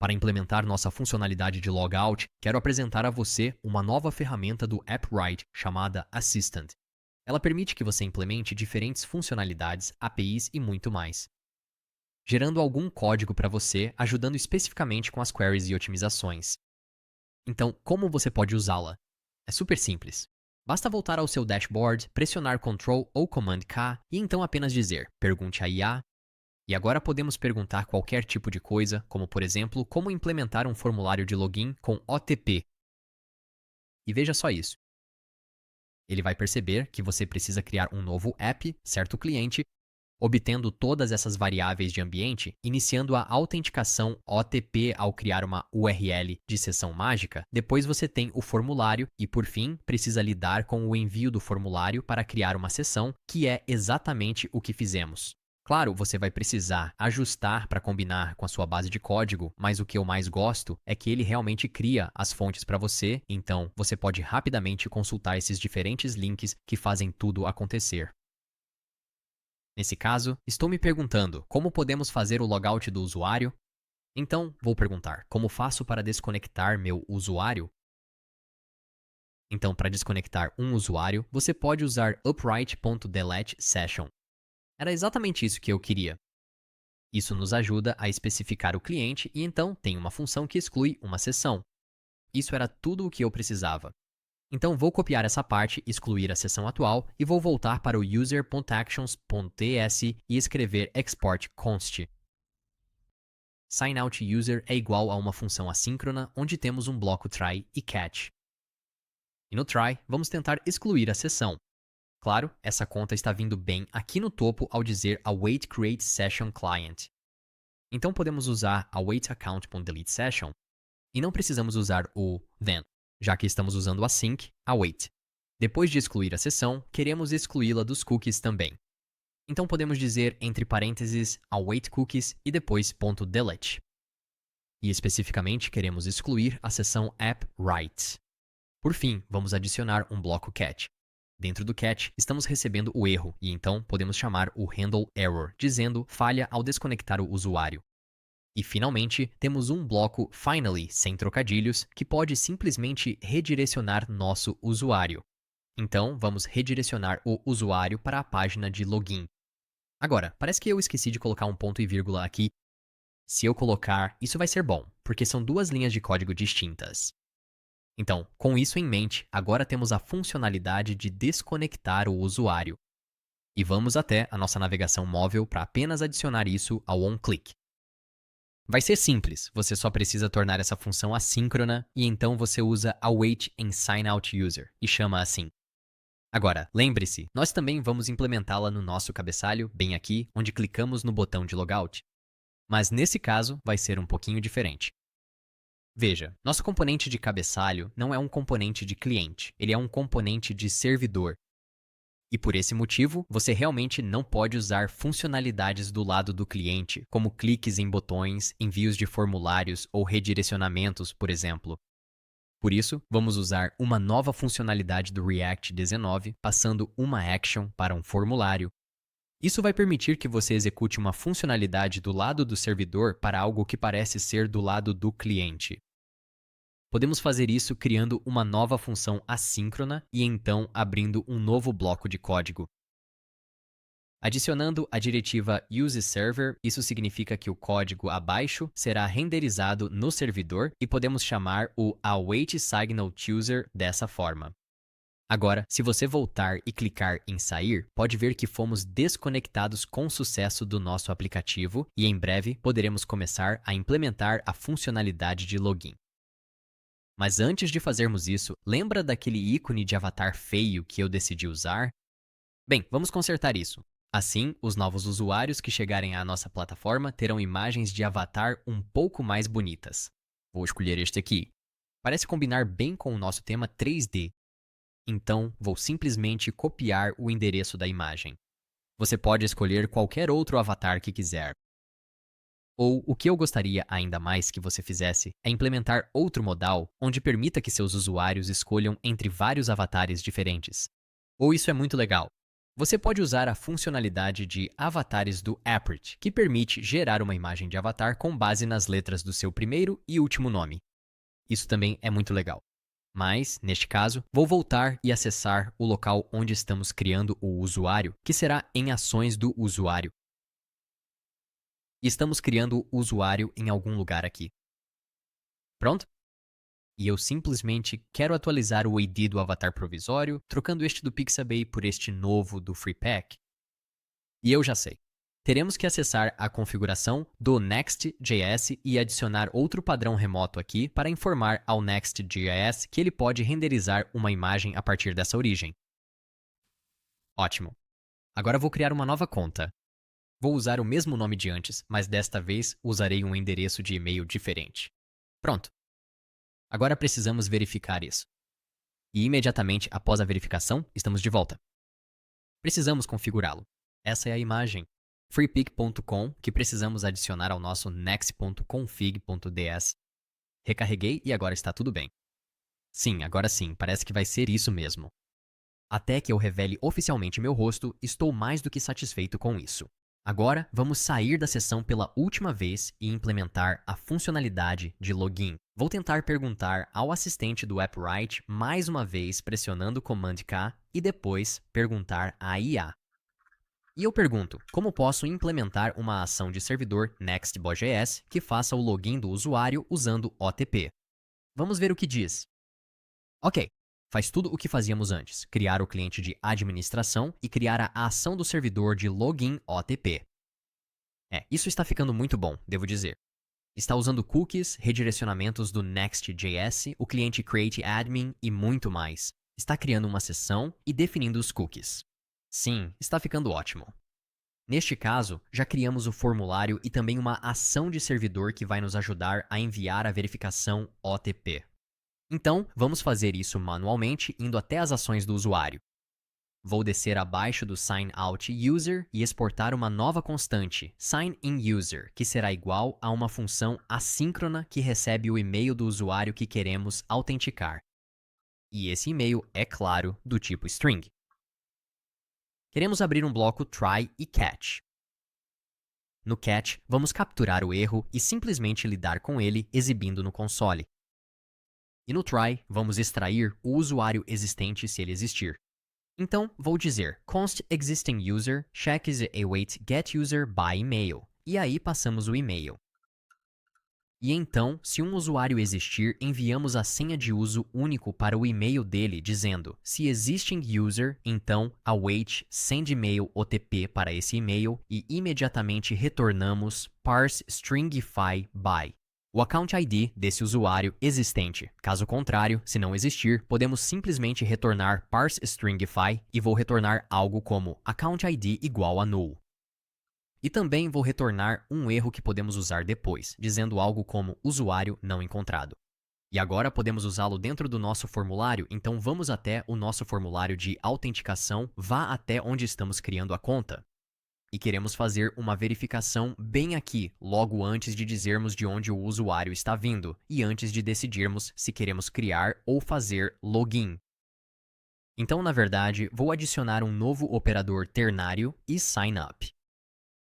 Para implementar nossa funcionalidade de logout, quero apresentar a você uma nova ferramenta do AppWrite chamada Assistant. Ela permite que você implemente diferentes funcionalidades, APIs e muito mais, gerando algum código para você, ajudando especificamente com as queries e otimizações. Então, como você pode usá-la? É super simples. Basta voltar ao seu dashboard, pressionar Ctrl ou Command K e então apenas dizer "Pergunte a IA". E agora podemos perguntar qualquer tipo de coisa, como por exemplo, como implementar um formulário de login com OTP. E veja só isso. Ele vai perceber que você precisa criar um novo app, certo cliente, obtendo todas essas variáveis de ambiente, iniciando a autenticação OTP ao criar uma URL de sessão mágica. Depois você tem o formulário e, por fim, precisa lidar com o envio do formulário para criar uma sessão, que é exatamente o que fizemos. Claro, você vai precisar ajustar para combinar com a sua base de código, mas o que eu mais gosto é que ele realmente cria as fontes para você, então você pode rapidamente consultar esses diferentes links que fazem tudo acontecer. Nesse caso, estou me perguntando como podemos fazer o logout do usuário? Então, vou perguntar, como faço para desconectar meu usuário? Então, para desconectar um usuário, você pode usar upright.delete session. Era exatamente isso que eu queria. Isso nos ajuda a especificar o cliente e então tem uma função que exclui uma sessão. Isso era tudo o que eu precisava. Então vou copiar essa parte, excluir a seção atual e vou voltar para o user.actions.ts e escrever export const. SignOutUser é igual a uma função assíncrona onde temos um bloco try e catch. E no try, vamos tentar excluir a sessão. Claro, essa conta está vindo bem aqui no topo ao dizer await create session client. Então podemos usar awaitAccount.deleteSession e não precisamos usar o then, já que estamos usando async await. Depois de excluir a sessão, queremos excluí-la dos cookies também. Então podemos dizer entre parênteses await cookies e depois .delete. E especificamente queremos excluir a seção AppWrite. Por fim, vamos adicionar um bloco catch. Dentro do catch, estamos recebendo o erro e então podemos chamar o handle error, dizendo falha ao desconectar o usuário. E finalmente, temos um bloco finally, sem trocadilhos, que pode simplesmente redirecionar nosso usuário. Então, vamos redirecionar o usuário para a página de login. Agora, parece que eu esqueci de colocar um ponto e vírgula aqui. Se eu colocar, isso vai ser bom, porque são duas linhas de código distintas. Então, com isso em mente, agora temos a funcionalidade de desconectar o usuário. E vamos até a nossa navegação móvel para apenas adicionar isso ao onClick. Vai ser simples, você só precisa tornar essa função assíncrona e então você usa await em SignOutUser e chama assim. Agora, lembre-se, nós também vamos implementá-la no nosso cabeçalho, bem aqui, onde clicamos no botão de logout. Mas nesse caso, vai ser um pouquinho diferente. Veja, nosso componente de cabeçalho não é um componente de cliente, ele é um componente de servidor. E por esse motivo, você realmente não pode usar funcionalidades do lado do cliente, como cliques em botões, envios de formulários ou redirecionamentos, por exemplo. Por isso, vamos usar uma nova funcionalidade do React 19, passando uma action para um formulário. Isso vai permitir que você execute uma funcionalidade do lado do servidor para algo que parece ser do lado do cliente. Podemos fazer isso criando uma nova função assíncrona e então abrindo um novo bloco de código. Adicionando a diretiva useServer, isso significa que o código abaixo será renderizado no servidor e podemos chamar o awaitSignalChooser dessa forma. Agora, se você voltar e clicar em sair, pode ver que fomos desconectados com sucesso do nosso aplicativo e em breve poderemos começar a implementar a funcionalidade de login. Mas antes de fazermos isso, lembra daquele ícone de avatar feio que eu decidi usar? Bem, vamos consertar isso. Assim, os novos usuários que chegarem à nossa plataforma terão imagens de avatar um pouco mais bonitas. Vou escolher este aqui. Parece combinar bem com o nosso tema 3D. Então, vou simplesmente copiar o endereço da imagem. Você pode escolher qualquer outro avatar que quiser. Ou o que eu gostaria ainda mais que você fizesse é implementar outro modal onde permita que seus usuários escolham entre vários avatares diferentes. Ou isso é muito legal. Você pode usar a funcionalidade de avatares do Aprit, que permite gerar uma imagem de avatar com base nas letras do seu primeiro e último nome. Isso também é muito legal. Mas, neste caso, vou voltar e acessar o local onde estamos criando o usuário, que será em ações do usuário. E estamos criando o usuário em algum lugar aqui. Pronto? E eu simplesmente quero atualizar o ID do avatar provisório, trocando este do Pixabay por este novo do FreePack. E eu já sei. Teremos que acessar a configuração do Next.js e adicionar outro padrão remoto aqui para informar ao Next.js que ele pode renderizar uma imagem a partir dessa origem. Ótimo. Agora vou criar uma nova conta. Vou usar o mesmo nome de antes, mas desta vez usarei um endereço de e-mail diferente. Pronto. Agora precisamos verificar isso. E imediatamente após a verificação, estamos de volta. Precisamos configurá-lo. Essa é a imagem. freepik.com, que precisamos adicionar ao nosso next.config.ds. Recarreguei e agora está tudo bem. Sim, agora sim, parece que vai ser isso mesmo. Até que eu revele oficialmente meu rosto, estou mais do que satisfeito com isso. Agora, vamos sair da sessão pela última vez e implementar a funcionalidade de login. Vou tentar perguntar ao assistente do AppWrite mais uma vez pressionando o Command K e depois perguntar à IA. E eu pergunto, como posso implementar uma ação de servidor Next.js que faça o login do usuário usando OTP? Vamos ver o que diz. Ok, faz tudo o que fazíamos antes, criar o cliente de administração e criar a ação do servidor de login OTP. Isso está ficando muito bom, devo dizer. Está usando cookies, redirecionamentos do Next.js, o cliente createAdmin e muito mais. Está criando uma sessão e definindo os cookies. Sim, está ficando ótimo. Neste caso, já criamos o formulário e também uma ação de servidor que vai nos ajudar a enviar a verificação OTP. Então, vamos fazer isso manualmente indo até as ações do usuário. Vou descer abaixo do SignOutUser e exportar uma nova constante, SignInUser, que será igual a uma função assíncrona que recebe o e-mail do usuário que queremos autenticar. E esse e-mail é, claro, do tipo string. Queremos abrir um bloco try e catch. No catch, vamos capturar o erro e simplesmente lidar com ele exibindo no console. E no try, vamos extrair o usuário existente se ele existir. Então, vou dizer const existing user checks await get user by email. E aí passamos o e-mail. E então, se um usuário existir, enviamos a senha de uso único para o e-mail dele, dizendo se existing user, então await send email OTP para esse e-mail e imediatamente retornamos parse stringify by o account ID desse usuário existente. Caso contrário, se não existir, podemos simplesmente retornar parse stringify e vou retornar algo como account ID igual a null. E também vou retornar um erro que podemos usar depois, dizendo algo como usuário não encontrado. E agora podemos usá-lo dentro do nosso formulário, então vamos até o nosso formulário de autenticação, vá até onde estamos criando a conta. E queremos fazer uma verificação bem aqui, logo antes de dizermos de onde o usuário está vindo e antes de decidirmos se queremos criar ou fazer login. Então, na verdade, vou adicionar um novo operador ternário e signup.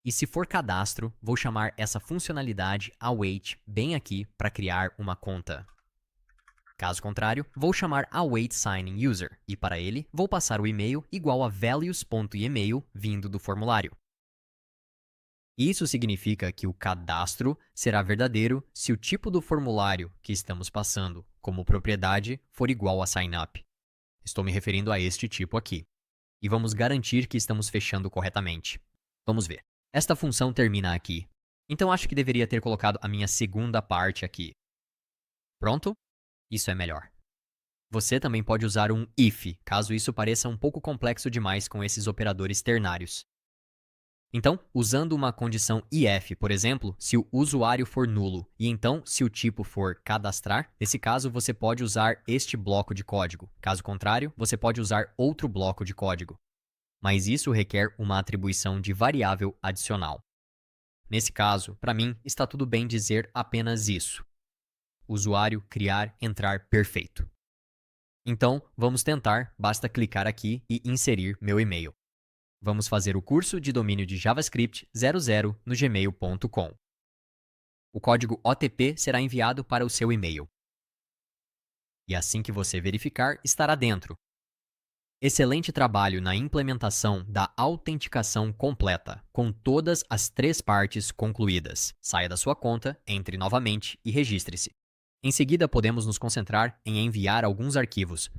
E se for cadastro, vou chamar essa funcionalidade await bem aqui para criar uma conta. Caso contrário, vou chamar await signing user e para ele vou passar o e-mail igual a values.email vindo do formulário. Isso significa que o cadastro será verdadeiro se o tipo do formulário que estamos passando como propriedade for igual a signup. Estou me referindo a este tipo aqui. E vamos garantir que estamos fechando corretamente. Vamos ver. Esta função termina aqui. Então acho que deveria ter colocado a minha segunda parte aqui. Pronto? Isso é melhor. Você também pode usar um if, caso isso pareça um pouco complexo demais com esses operadores ternários. Então, usando uma condição if, por exemplo, se o usuário for nulo, e então se o tipo for cadastrar, nesse caso você pode usar este bloco de código. Caso contrário, você pode usar outro bloco de código. Mas isso requer uma atribuição de variável adicional. Nesse caso, para mim, está tudo bem dizer apenas isso. Usuário, criar, entrar, perfeito. Então, vamos tentar, basta clicar aqui e inserir meu e-mail. Vamos fazer o curso de domínio de JavaScript 00 no gmail.com. O código OTP será enviado para o seu e-mail. E assim que você verificar, estará dentro. Excelente trabalho na implementação da autenticação completa, com todas as 3 partes concluídas. Saia da sua conta, entre novamente e registre-se. Em seguida, podemos nos concentrar em enviar alguns arquivos.